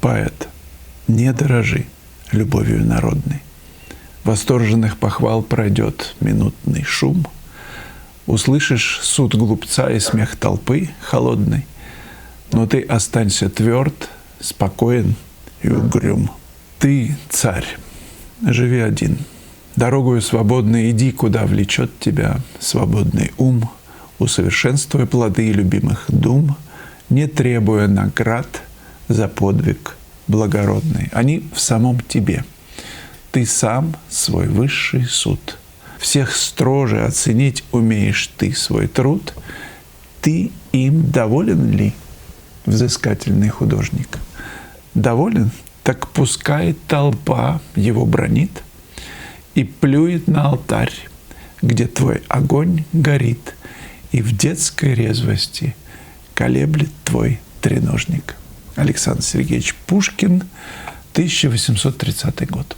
Поэт, не дорожи любовью народной. Восторженных похвал пройдет минутный шум. Услышишь суд глупца и смех толпы холодной, но ты останься тверд, спокоен и угрюм. Ты царь, живи один. Дорогою свободной иди, куда влечет тебя свободный ум. Усовершенствуй плоды любимых дум, не требуя наград за подвиг благородный. Они в самом тебе. Ты сам свой высший суд. Всех строже оценить умеешь ты свой труд. Ты им доволен ли, взыскательный художник? Доволен? Так пускай толпа его бранит и плюет на алтарь, где твой огонь горит, и в детской резвости колеблет твой треножник. Александр Сергеевич Пушкин, 1830 год.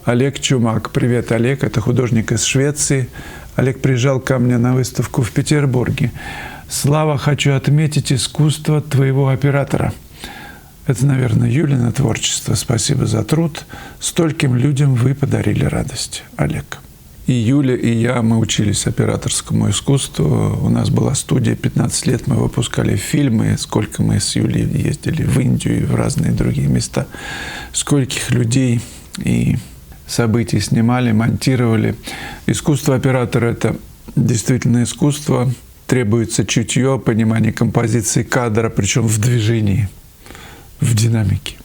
Олег Чумак. Привет, Олег. Это художник из Швеции. Олег приезжал ко мне на выставку в Петербурге. Слава, хочу отметить искусство твоего оператора. Это, наверное, Юлина творчество. Спасибо за труд. Стольким людям вы подарили радость. Олег. И Юля, и я, мы учились операторскому искусству. У нас была студия, 15 лет мы выпускали фильмы. Сколько мы с Юлей ездили в Индию и в разные другие места. Скольких людей и событий снимали, монтировали. Искусство оператора – это действительно искусство. Требуется чутье, понимание композиции кадра, причем в движении, в динамике.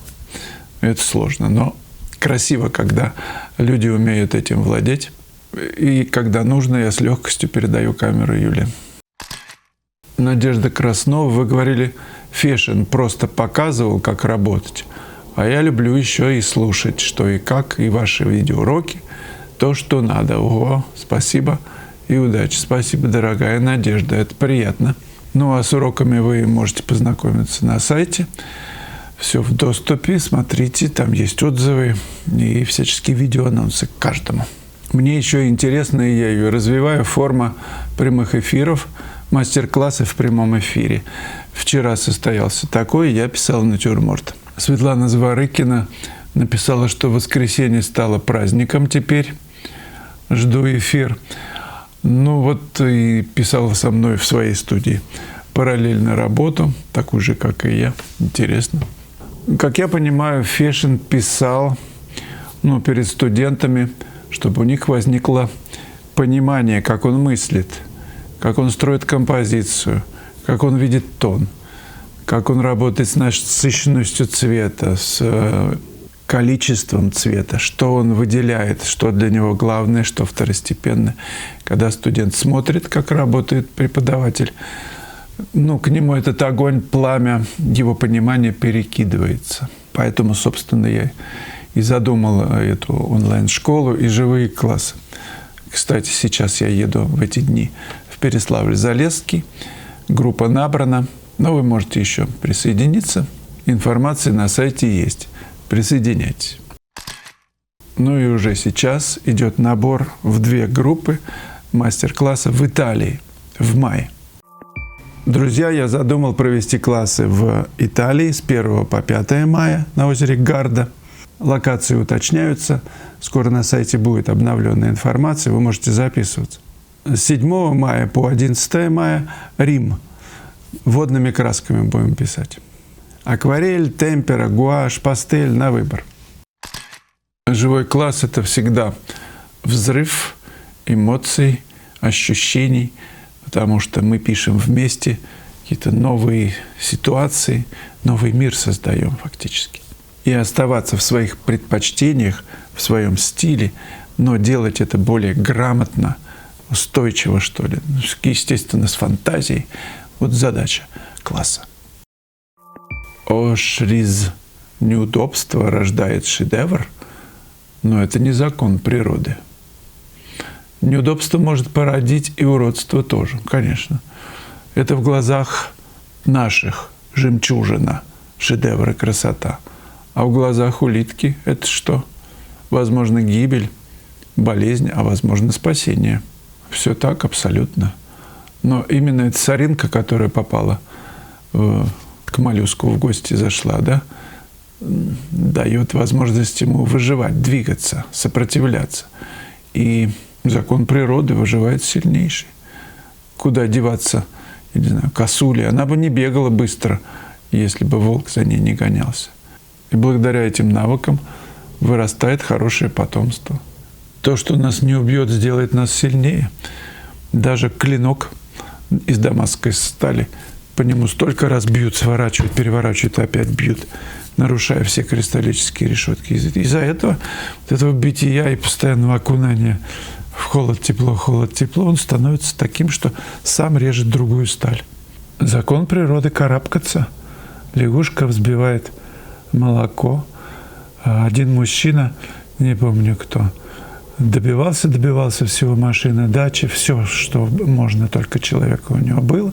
Это сложно, но красиво, когда люди умеют этим владеть. И когда нужно, я с легкостью передаю камеру Юле. Надежда Краснова, вы говорили, Фешин просто показывал, как работать. А я люблю еще и слушать, что и как, и ваши видеоуроки, то, что надо. Ого, спасибо и удачи. Спасибо, дорогая Надежда, это приятно. Ну, а с уроками вы можете познакомиться на сайте. Все в доступе, смотрите, там есть отзывы и всяческие видеоанонсы к каждому. Мне еще интересно, и я ее развиваю, форма прямых эфиров, мастер-классы в прямом эфире. Вчера состоялся такой, я писал натюрморт. Светлана Зворыкина написала, что воскресенье стало праздником теперь. Жду эфир. Ну вот и писала со мной в своей студии. Параллельно работу, такую же, как и я. Интересно. Как я понимаю, Фешин писал перед студентами, чтобы у них возникло понимание, как он мыслит, как он строит композицию, как он видит тон, как он работает с насыщенностью цвета, с количеством цвета, что он выделяет, что для него главное, что второстепенное. Когда студент смотрит, как работает преподаватель, к нему этот огонь, пламя, его понимание перекидывается. Поэтому, собственно, я и задумал эту онлайн-школу и живые классы. Кстати, сейчас я еду в эти дни в Переславль-Залесский. Группа набрана. Но вы можете еще присоединиться. Информация на сайте есть. Присоединяйтесь. Ну и уже сейчас идет набор в 2 группы мастер-класса в Италии в мае. Друзья, я задумал провести классы в Италии с 1 по 5 мая на озере Гарда. Локации уточняются. Скоро на сайте будет обновленная информация. Вы можете записываться. С 7 мая по 11 мая Рим. Водными красками будем писать. Акварель, темпера, гуашь, пастель на выбор. Живой класс – это всегда взрыв эмоций, ощущений, потому что мы пишем вместе какие-то новые ситуации, новый мир создаем фактически. И оставаться в своих предпочтениях, в своем стиле, но делать это более грамотно, устойчиво, что ли, естественно, с фантазией. Вот задача класса. Ошриз. Неудобство рождает шедевр, но это не закон природы. Неудобство может породить и уродство тоже, конечно. Это в глазах наших жемчужина, шедевр и красота. А в глазах улитки это что? Возможно, гибель, болезнь, а возможно, спасение. Все так абсолютно. Но именно эта соринка, которая попала к моллюску в гости, зашла, да, дает возможность ему выживать, двигаться, сопротивляться. И закон природы выживает сильнейший. Куда деваться, я не знаю, косуле? Она бы не бегала быстро, если бы волк за ней не гонялся. И благодаря этим навыкам вырастает хорошее потомство. То, что нас не убьет, сделает нас сильнее. Даже клинок из дамасской стали, по нему столько раз бьют, сворачивают, переворачивают и опять бьют, нарушая все кристаллические решетки. Из-за этого, вот этого бития и постоянного окунания в холод-тепло, он становится таким, что сам режет другую сталь. Закон природы — карабкаться. Лягушка взбивает молоко. Один мужчина, не помню кто, добивался всего: машины, дачи, все, что можно только человеку у него было.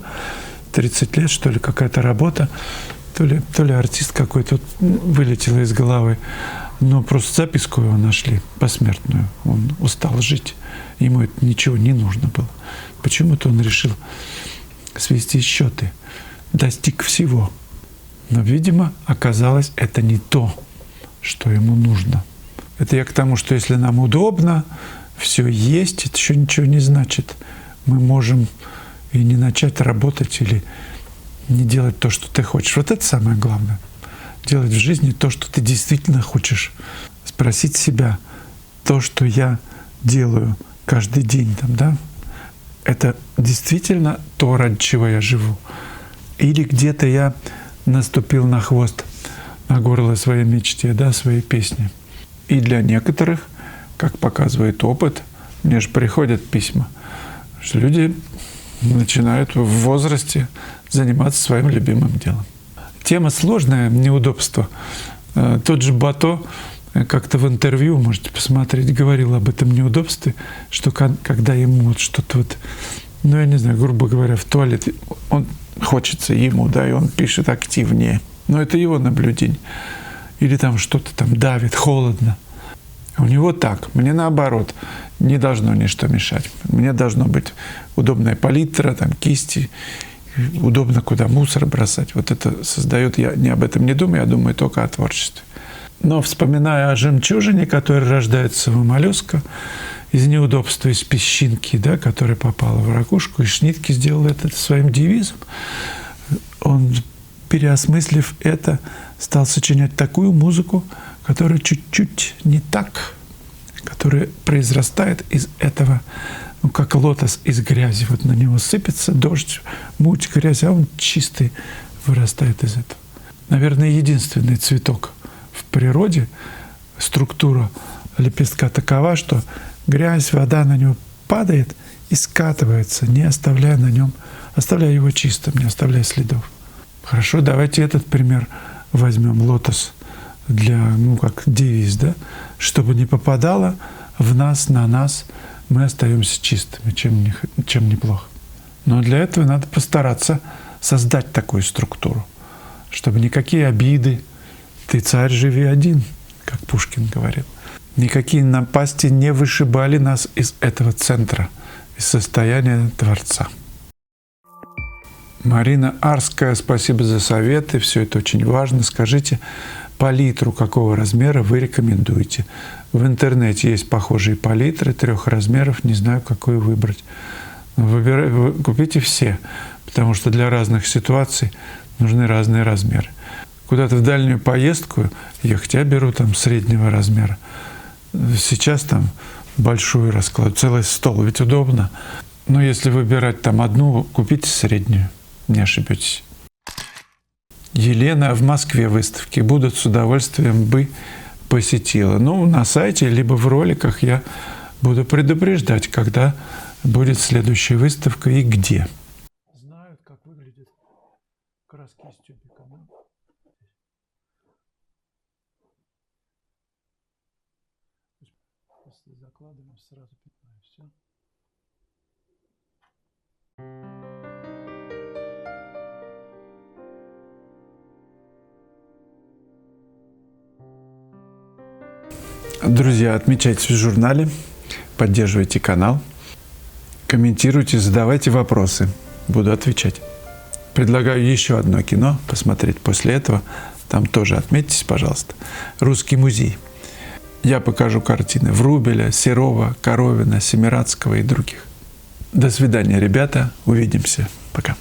30 лет, что ли, какая-то работа, то ли артист какой-то вылетел из головы. Но просто записку его нашли, посмертную. Он устал жить, ему это ничего не нужно было. Почему-то он решил свести счеты, достиг всего. Но, видимо, оказалось, это не то, что ему нужно. Это я к тому, что если нам удобно, все есть, это еще ничего не значит. Мы можем и не начать работать или не делать то, что ты хочешь. Вот это самое главное. Делать в жизни то, что ты действительно хочешь. Спросить себя: то, что я делаю каждый день, это действительно то, ради чего я живу? Или где-то я наступил на хвост, на горло своей мечте, своей песни? И для некоторых, как показывает опыт, мне же приходят письма, что люди начинают в возрасте заниматься своим любимым делом. Тема сложная, неудобство. Тот же Бато как-то в интервью, можете посмотреть, говорил об этом неудобстве, что когда ему что-то я не знаю, грубо говоря, в туалет, он хочется ему, и он пишет активнее. Но это его наблюдение. Или что-то давит, холодно. У него так, мне наоборот, не должно ничто мешать. Мне должно быть удобная палитра, кисти, удобно куда мусор бросать. Вот это создает, я об этом не думаю, я думаю только о творчестве. Но вспоминая о жемчужине, которая рождается у моллюска, из неудобства, из песчинки, которая попала в ракушку, и Шнитке сделал это своим девизом, он, переосмыслив это, стал сочинять такую музыку, которая чуть-чуть не так, которая произрастает из этого, как лотос из грязи. Вот на него сыпется дождь, муть, грязь, а он чистый вырастает из этого. Наверное, единственный цветок в природе, структура лепестка такова, что грязь, вода на него падает и скатывается, не оставляя на нем, оставляя его чистым, не оставляя следов. Хорошо, давайте этот пример возьмем, лотос, для, как девиз, чтобы не попадало в нас, на нас, мы остаемся чистыми, чем неплохо. Но для этого надо постараться создать такую структуру, чтобы никакие обиды, ты царь, живи один, как Пушкин говорит, никакие напасти не вышибали нас из этого центра, из состояния Творца. Марина Арская, спасибо за советы, все это очень важно. Скажите, палитру какого размера вы рекомендуете? В интернете есть похожие палитры 3 размеров, не знаю, какую выбрать. Купите все, потому что для разных ситуаций нужны разные размеры. Куда-то в дальнюю поездку ехать я беру среднего размера. Сейчас большую раскладываю, целый стол, ведь удобно. Но если выбирать одну, купите среднюю, не ошибетесь. Елена: в Москве выставки будут, с удовольствием бы посетила. На сайте, либо в роликах я буду предупреждать, когда будет следующая выставка и где. Знают, как выглядят краски из тюбика. После закладываем, сразу пятно, все. Друзья, отмечайтесь в журнале, поддерживайте канал, комментируйте, задавайте вопросы. Буду отвечать. Предлагаю еще одно кино посмотреть после этого. Там тоже отметьтесь, пожалуйста. Русский музей. Я покажу картины Врубеля, Серова, Коровина, Семирадского и других. До свидания, ребята. Увидимся. Пока.